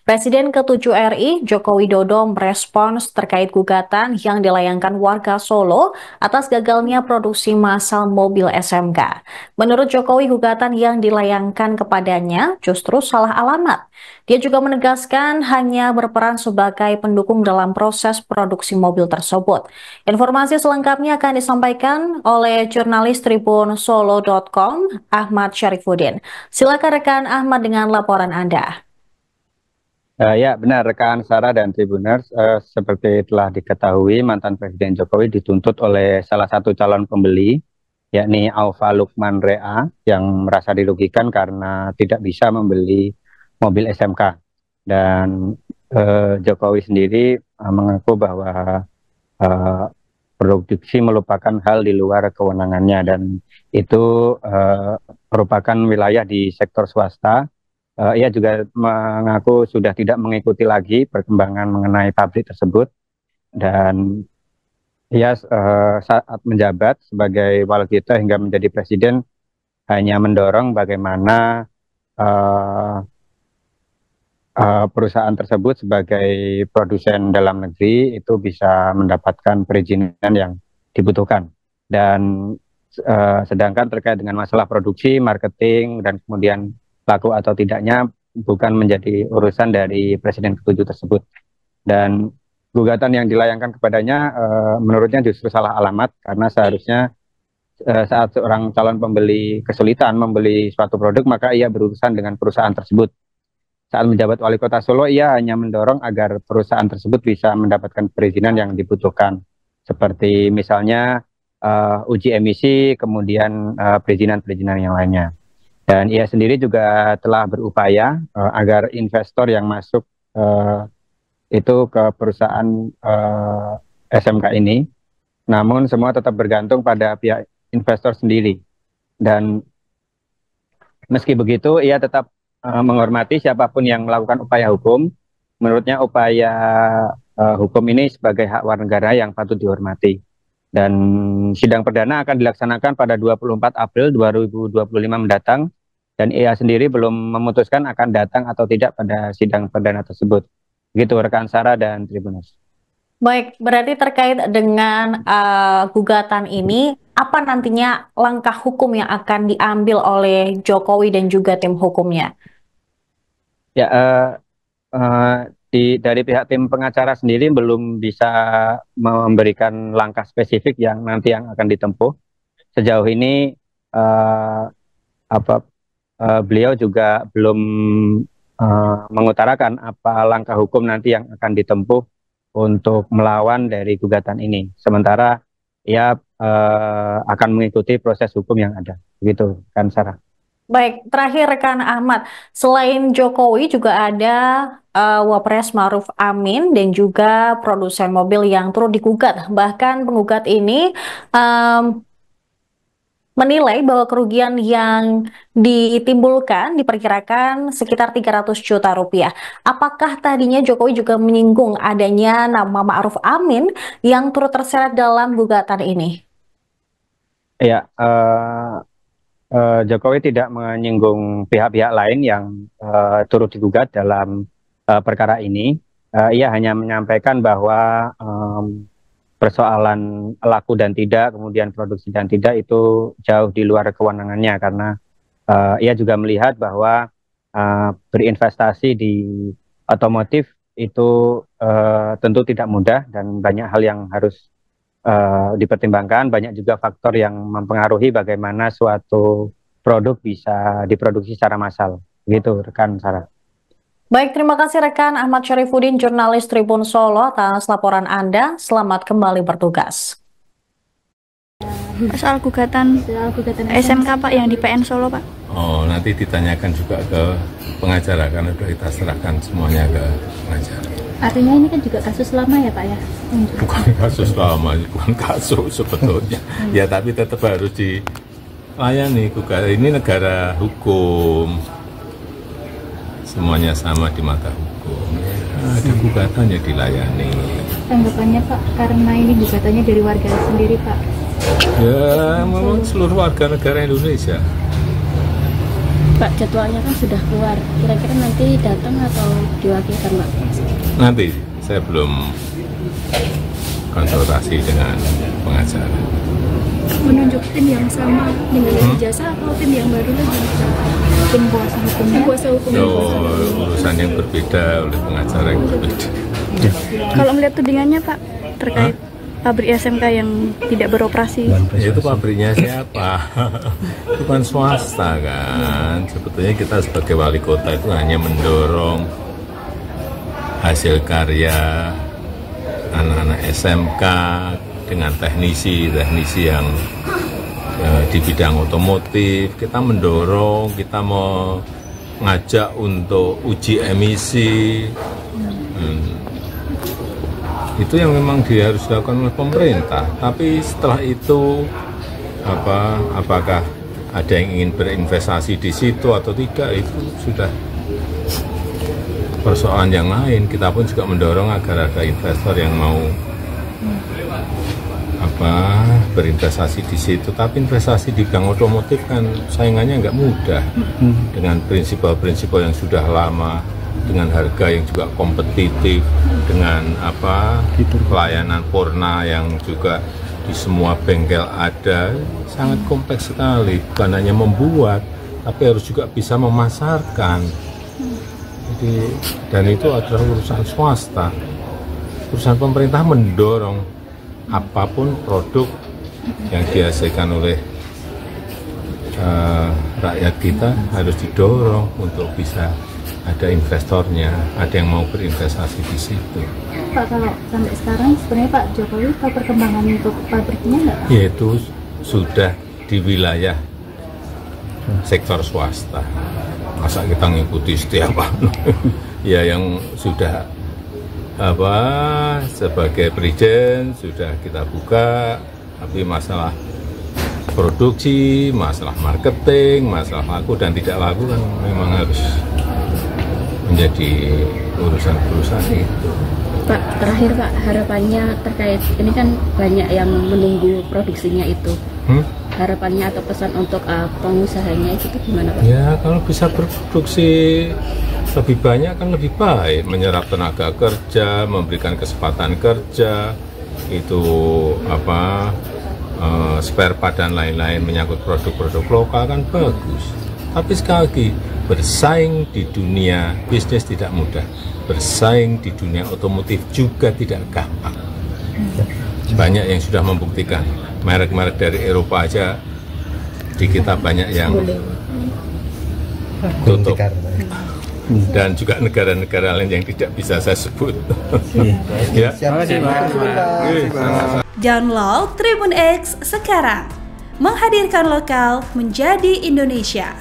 Presiden ke-7 RI, Joko Widodo, merespons terkait gugatan yang dilayangkan warga Solo atas gagalnya produksi massal mobil SMK. Menurut Jokowi, gugatan yang dilayangkan kepadanya justru salah alamat. Dia juga menegaskan hanya berperan sebagai pendukung dalam proses produksi mobil tersebut. Informasi selengkapnya akan disampaikan oleh jurnalis Tribun Solo.com, Ahmad Syarifuddin. Silakan rekan Ahmad dengan laporan Anda. Ya, benar rekan Sarah dan Tribuners. Seperti telah diketahui, mantan Presiden Jokowi dituntut oleh salah satu calon pembeli, yakni Aufa Lukman Rea, yang merasa dirugikan karena tidak bisa membeli mobil SMK. Dan Jokowi sendiri mengaku bahwa produksi merupakan hal di luar kewenangannya, dan itu merupakan wilayah di sektor swasta. Ia juga mengaku sudah tidak mengikuti lagi perkembangan mengenai pabrik tersebut, dan ia saat menjabat sebagai Waligita hingga menjadi presiden hanya mendorong bagaimana perusahaan tersebut sebagai produsen dalam negeri itu bisa mendapatkan perizinan yang dibutuhkan. Dan sedangkan terkait dengan masalah produksi, marketing, dan kemudian laku atau tidaknya bukan menjadi urusan dari Presiden ke-7 tersebut. Dan gugatan yang dilayangkan kepadanya menurutnya justru salah alamat, karena seharusnya saat seorang calon pembeli kesulitan membeli suatu produk, maka ia berurusan dengan perusahaan tersebut. Saat menjabat Wali Kota Solo, ia hanya mendorong agar perusahaan tersebut bisa mendapatkan perizinan yang dibutuhkan, seperti misalnya uji emisi, kemudian perizinan-perizinan yang lainnya. Dan ia sendiri juga telah berupaya agar investor yang masuk itu ke perusahaan SMK ini, namun semua tetap bergantung pada pihak investor sendiri. Dan meski begitu, ia tetap menghormati siapapun yang melakukan upaya hukum. Menurutnya upaya hukum ini sebagai hak warga negara yang patut dihormati. Dan sidang perdana akan dilaksanakan pada 24 April 2025 mendatang. Dan ia sendiri belum memutuskan akan datang atau tidak pada sidang perdana tersebut. Begitu rekan Sarah dan Tribuners. Baik, berarti terkait dengan gugatan ini, apa nantinya langkah hukum yang akan diambil oleh Jokowi dan juga tim hukumnya? Ya, dari pihak tim pengacara sendiri belum bisa memberikan langkah spesifik yang nanti yang akan ditempuh. Sejauh ini beliau juga belum mengutarakan apa langkah hukum nanti yang akan ditempuh untuk melawan dari gugatan ini. Sementara ia akan mengikuti proses hukum yang ada. Begitu kan, Sarah? Baik, terakhir rekan Ahmad, selain Jokowi juga ada Wapres Maruf Amin dan juga produsen mobil yang turut digugat. Bahkan penggugat ini menilai bahwa kerugian yang ditimbulkan diperkirakan sekitar 300 juta rupiah. Apakah tadinya Jokowi juga menyinggung adanya nama Ma'ruf Amin yang turut terseret dalam gugatan ini? Ya, Jokowi tidak menyinggung pihak-pihak lain yang turut digugat dalam perkara ini. Ia hanya menyampaikan bahwa persoalan laku dan tidak, kemudian produksi dan tidak, itu jauh di luar kewenangannya, karena ia juga melihat bahwa berinvestasi di otomotif itu tentu tidak mudah dan banyak hal yang harus dipertimbangkan, banyak juga faktor yang mempengaruhi bagaimana suatu produk bisa diproduksi secara massal. Begitu rekan Sarah. Baik, terima kasih rekan Ahmad Syarifuddin, jurnalis Tribun Solo atas laporan Anda. Selamat kembali bertugas. Soal gugatan SMK Pak yang di PN Solo Pak. Oh, nanti ditanyakan juga ke pengacara karena sudah kita serahkan semuanya ke pengacara. Artinya ini kan juga kasus lama ya Pak ya? Bukan kasus lama, bukan kasus sebetulnya. Ya tapi tetap harus dilayani gugatan. Ini negara hukum, semuanya sama di mata hukum. Ada gugatan ya dilayani. Tanggapannya Pak, karena ini gugatannya dari warga sendiri Pak? Ya, memang seluruh warga negara Indonesia. Pak, jadwalnya kan sudah keluar. Kira-kira nanti datang atau diwakilkan, Pak? Nanti saya belum konsultasi dengan pengacara. Menunjuk tim yang sama dengan ijazah atau tim yang baru lagi? Tim kuasa hukumnya? Tim kuasa hukumnya. Urusan yang berbeda oleh pengacara yang berbeda. Kalau melihat tudingannya, Pak, terkait pabrik SMK yang tidak beroperasi. Ya, itu pabriknya siapa? Itu kan swasta kan. Sebetulnya kita sebagai wali kota itu hanya mendorong hasil karya anak-anak SMK dengan teknisi yang di bidang otomotif. Kita mendorong, kita mau ngajak untuk uji emisi. Itu yang memang harus dilakukan oleh pemerintah. Tapi setelah itu apakah ada yang ingin berinvestasi di situ atau tidak, itu sudah persoalan yang lain. Kita pun juga mendorong agar ada investor yang mau berinvestasi di situ. Tapi investasi di bidang otomotif kan saingannya nggak mudah dengan prinsip-prinsip yang sudah lama, dengan harga yang juga kompetitif, dengan pelayanan purna yang juga di semua bengkel ada. Sangat kompleks sekali, bukan hanya membuat tapi harus juga bisa memasarkan. Jadi, dan itu adalah urusan swasta. Urusan pemerintah mendorong apapun produk yang dihasilkan oleh rakyat kita harus didorong untuk bisa ada investornya, ada yang mau berinvestasi di situ. Pak, kalau sampai sekarang sebenarnya Pak Jokowi tahu perkembangan untuk pabriknya nggak? Yaitu sudah di wilayah sektor swasta. Masa kita ngikuti setiap ya yang sudah sebagai presiden sudah kita buka, tapi masalah produksi, masalah marketing, masalah laku dan tidak laku kan memang harus menjadi urusan perusahaan itu. Pak, terakhir Pak, harapannya terkait ini kan banyak yang menunggu produksinya itu. Harapannya atau pesan untuk pengusahanya itu gimana Pak? Ya, kalau bisa berproduksi lebih banyak kan lebih baik, menyerap tenaga kerja, memberikan kesempatan kerja, itu spare part dan lain-lain menyangkut produk-produk lokal kan bagus. Tapi sekali lagi, bersaing di dunia bisnis tidak mudah, bersaing di dunia otomotif juga tidak gampang. Banyak yang sudah membuktikan, merek-merek dari Eropa aja di kita banyak yang tutup, dan juga negara-negara lain yang tidak bisa saya sebut. Ya. Download Tribun X sekarang, menghadirkan lokal menjadi Indonesia.